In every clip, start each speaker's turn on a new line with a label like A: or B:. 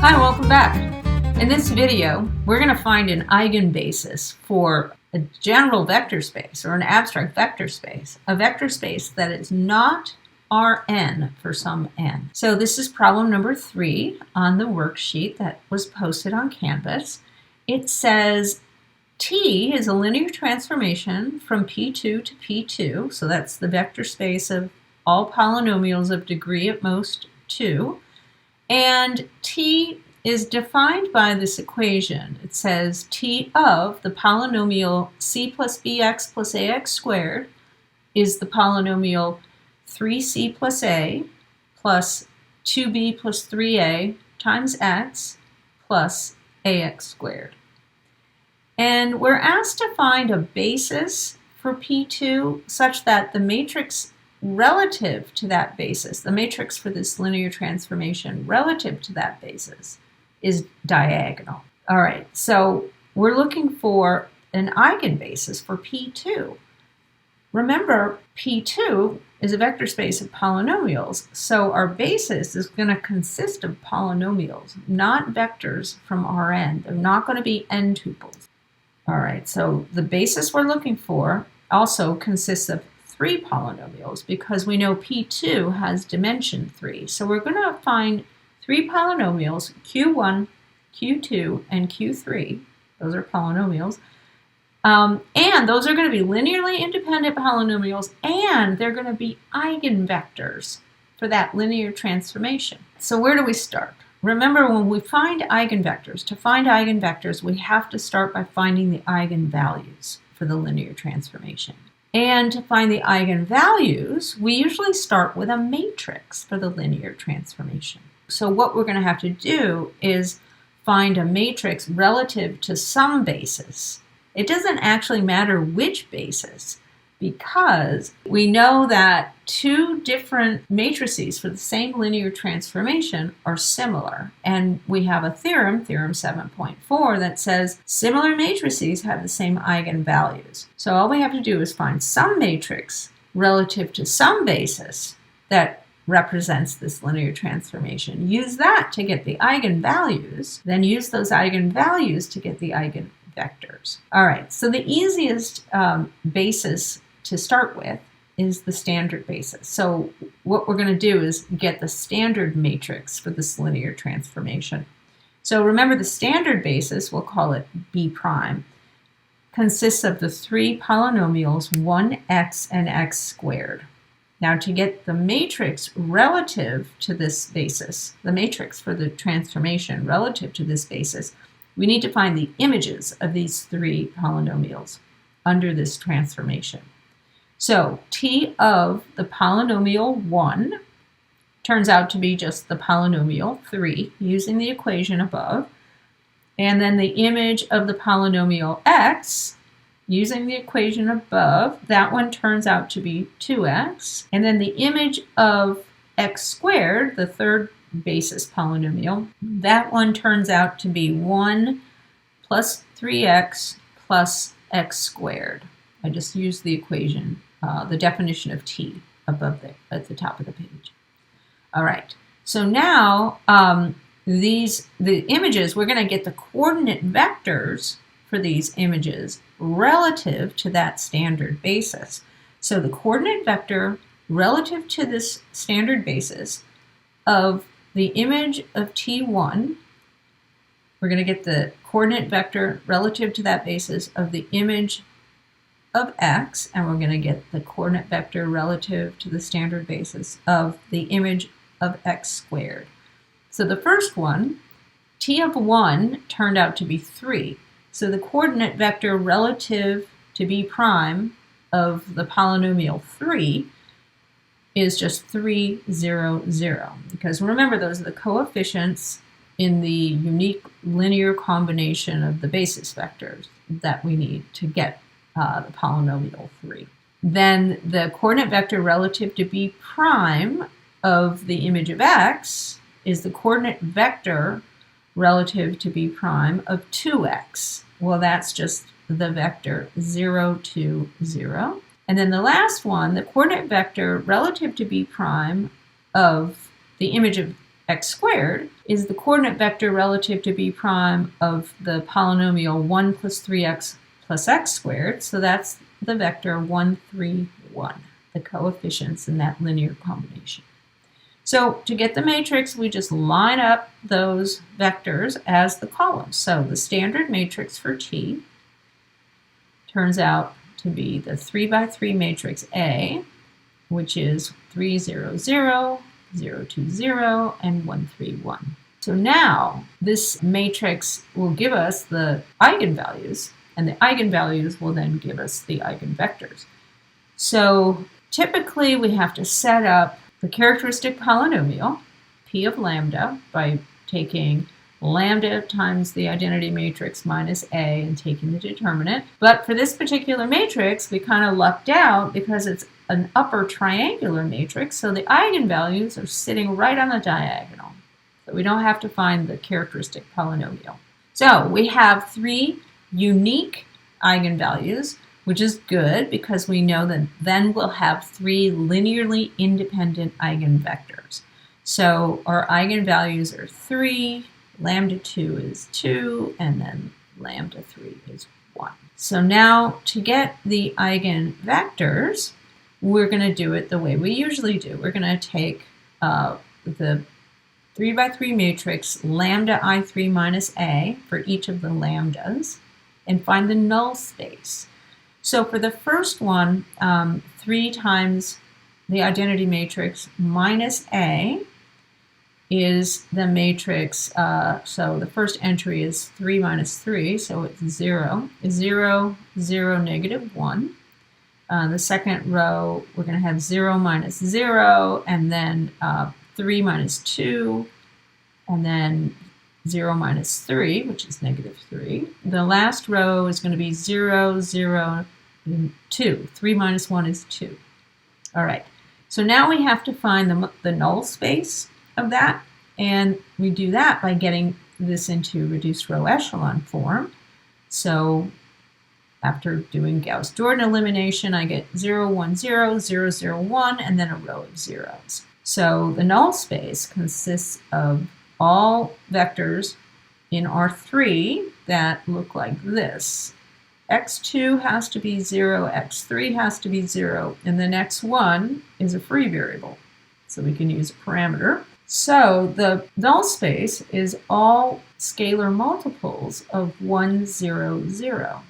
A: Hi, welcome back. In this video, we're going to find an eigenbasis for a general vector space or an abstract vector space, a vector space that is not Rn for some n. So this is problem number 3 on the worksheet that was posted on Canvas. It says T is a linear transformation from P2 to P2, so that's the vector space of all polynomials of degree at most 2. And T is defined by this equation. It says T of the polynomial c plus bx plus ax squared is the polynomial 3c plus a plus 2b plus 3a times x plus ax squared. And we're asked to find a basis for P2 such that the matrix relative to that basis, the matrix for this linear transformation relative to that basis, is diagonal. All right, so we're looking for an eigenbasis for P2. Remember, P2 is a vector space of polynomials, so our basis is going to consist of polynomials, not vectors from Rn. They're not going to be n tuples. All right, so the basis we're looking for also consists of 3 polynomials because we know P2 has dimension 3. So we're going to find 3 polynomials, Q1, Q2, and Q3. Those are polynomials. And those are going to be linearly independent polynomials, and they're going to be eigenvectors for that linear transformation. So where do we start? Remember, when we find eigenvectors, to find eigenvectors, we have to start by finding the eigenvalues for the linear transformation. And to find the eigenvalues, we usually start with a matrix for the linear transformation. So what we're going to have to do is find a matrix relative to some basis. It doesn't actually matter which basis, because we know that 2 different matrices for the same linear transformation are similar. And we have a theorem, theorem 7.4, that says similar matrices have the same eigenvalues. So all we have to do is find some matrix relative to some basis that represents this linear transformation. Use that to get the eigenvalues, then use those eigenvalues to get the eigenvectors. All right, so the easiest basis to start with is the standard basis. So what we're going to do is get the standard matrix for this linear transformation. So remember, the standard basis, we'll call it B prime, consists of the 3 polynomials 1x and x squared. Now, to get the matrix relative to this basis, the matrix for the transformation relative to this basis, we need to find the images of these 3 polynomials under this transformation. So T of the polynomial 1 turns out to be just the polynomial 3 using the equation above. And then the image of the polynomial x using the equation above, that one turns out to be 2x. And then the image of x squared, the third basis polynomial, that one turns out to be 1 plus 3x plus x squared. I just used the equation, the definition of T above there at the top of the page. All right, so now the images, we're going to get the coordinate vectors for these images relative to that standard basis. So the coordinate vector relative to this standard basis of the image of T1, we're going to get the coordinate vector relative to that basis of the image of x, and we're going to get the coordinate vector relative to the standard basis of the image of x squared. So the first one, T of 1, turned out to be 3. So the coordinate vector relative to B prime of the polynomial 3 is just 3, 0, 0. Because remember, those are the coefficients in the unique linear combination of the basis vectors that we need to get the polynomial 3. Then the coordinate vector relative to B prime of the image of x is the coordinate vector relative to B prime of 2x. Well, that's just the vector 0, 2, 0. And then the last one, the coordinate vector relative to B prime of the image of x squared is the coordinate vector relative to b prime of the polynomial 1 plus 3x plus x squared. So that's the vector 1, 3, 1, the coefficients in that linear combination. So to get the matrix, we just line up those vectors as the columns. So the standard matrix for T turns out to be the 3 by 3 matrix A, which is 3, 0, 0, 0, 2, 0, and 1, 3, 1. So now this matrix will give us the eigenvalues, and the eigenvalues will then give us the eigenvectors. So typically we have to set up the characteristic polynomial, P of lambda, by taking lambda times the identity matrix minus A and taking the determinant. But for this particular matrix, we kind of lucked out because it's an upper triangular matrix, so the eigenvalues are sitting right on the diagonal. So we don't have to find the characteristic polynomial. So we have 3 unique eigenvalues, which is good because we know that then we'll have 3 linearly independent eigenvectors. So our eigenvalues are 3, lambda 2 is 2, and then lambda 3 is 1. So now to get the eigenvectors, we're going to do it the way we usually do. We're going to take the 3 by 3 matrix lambda I3 minus A for each of the lambdas and find the null space. So for the first one, 3 times the identity matrix minus A is the matrix, so the first entry is 3 minus 3, so it's 0, 0, 0, negative 1. The second row, we're going to have 0 minus 0, and then 3 minus 2, and then 0 minus 3, which is negative 3. The last row is going to be 0, 0, 2. 3 minus 1 is 2. All right, so now we have to find the null space of that, and we do that by getting this into reduced row echelon form. So after doing Gauss-Jordan elimination, I get 0, 1, 0, 0, 0, 1, and then a row of zeros. So the null space consists of all vectors in R3 that look like this. x2 has to be 0, x3 has to be 0, and then x1 is a free variable. So we can use a parameter. So the null space is all scalar multiples of 1, 0, 0.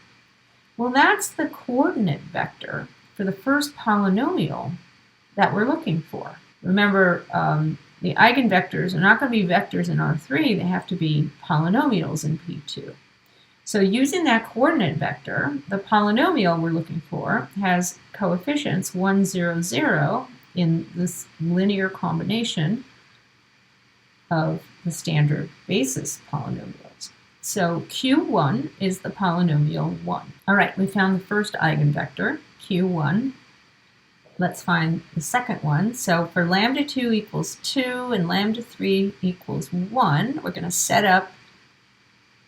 A: Well, that's the coordinate vector for the first polynomial that we're looking for. Remember, the eigenvectors are not going to be vectors in R3, they have to be polynomials in P2. So using that coordinate vector, the polynomial we're looking for has coefficients 1, 0, 0 in this linear combination of the standard basis polynomials. So Q1 is the polynomial 1. All right, we found the first eigenvector, Q1. Let's find the second one. So for lambda 2 equals 2 and lambda 3 equals 1, we're going to set up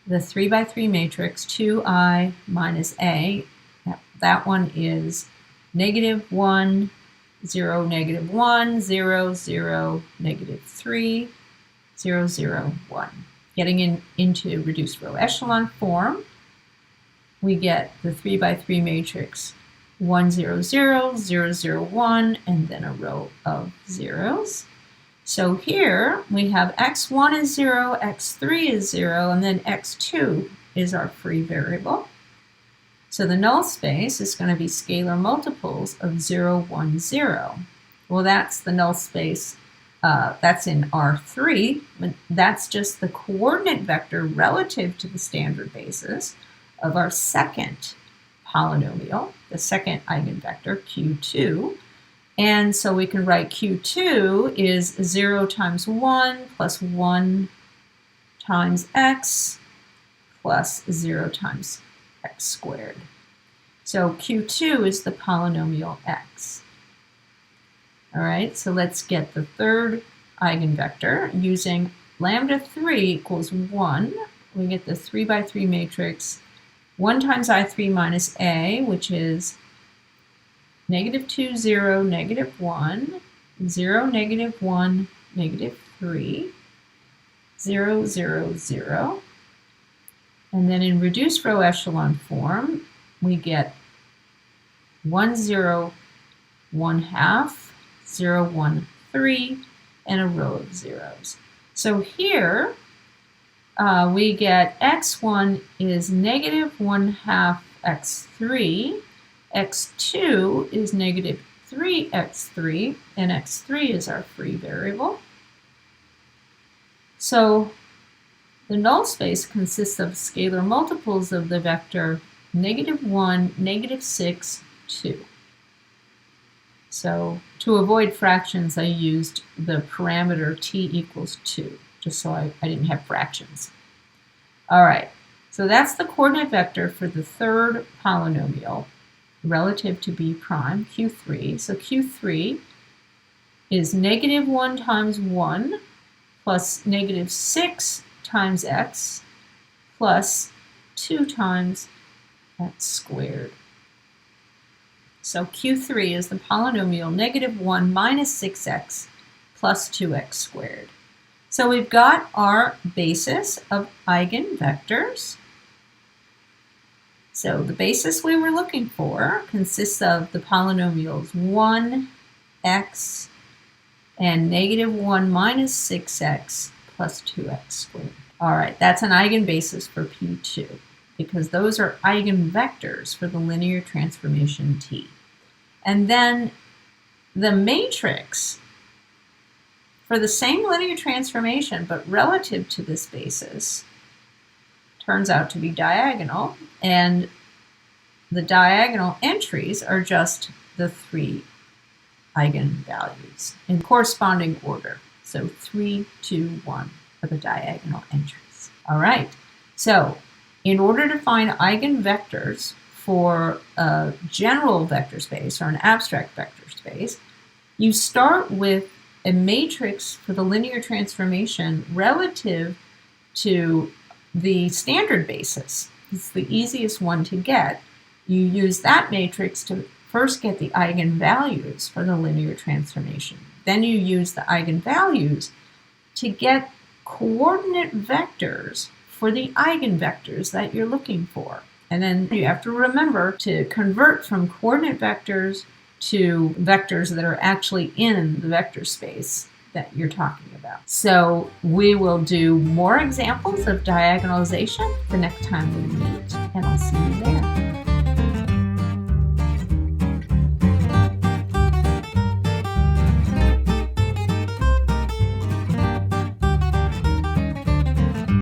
A: the 3 by 3 matrix 2i minus a. That one is negative 1, 0, negative 1, 0, 0, negative 3, 0, 0, 1. Getting into reduced row echelon form, we get the 3 by 3 matrix 1, 0, 0, 0, 0, 1, and then a row of zeros. So here we have x1 is 0, x3 is 0, and then x2 is our free variable. So the null space is going to be scalar multiples of 0, 1, 0. Well, that's the null space. That's in R3, but that's just the coordinate vector relative to the standard basis of our second polynomial, the second eigenvector, Q2. And so we can write Q2 is 0 times 1 plus 1 times x plus 0 times x squared. So Q2 is the polynomial x. All right, so let's get the third eigenvector using lambda 3 equals 1. We get the 3 by 3 matrix 1 times I3 minus a, which is negative 2, 0, negative 1, 0, negative 1, negative 3. 0, 0, 0. And then in reduced row echelon form, we get 1, 0, 1 half, 0, 1, 3, and a row of zeros. So here we get x1 is negative 1 half x3, x2 is negative 3x3, and x3 is our free variable. So the null space consists of scalar multiples of the vector negative 1, negative 6, 2. So to avoid fractions, I used the parameter t equals 2, just so I didn't have fractions. All right, so that's the coordinate vector for the third polynomial relative to b prime, q3. So q3 is negative 1 times 1 plus negative 6 times x plus 2 times x squared. So q3 is the polynomial negative 1 minus 6x plus 2x squared. So we've got our basis of eigenvectors. So the basis we were looking for consists of the polynomials 1, x, and negative 1 minus 6x plus 2x squared. All right, that's an eigenbasis for P2 because those are eigenvectors for the linear transformation T. And then the matrix for the same linear transformation but relative to this basis turns out to be diagonal, and the diagonal entries are just the 3 eigenvalues in corresponding order. So 3, 2, 1 are the diagonal entries. All right, so in order to find eigenvectors for a general vector space or an abstract vector space, you start with a matrix for the linear transformation relative to the standard basis. It's the easiest one to get. You use that matrix to first get the eigenvalues for the linear transformation. Then you use the eigenvalues to get coordinate vectors for the eigenvectors that you're looking for. And then you have to remember to convert from coordinate vectors to vectors that are actually in the vector space that you're talking about. So we will do more examples of diagonalization the next time we meet, and I'll see you there.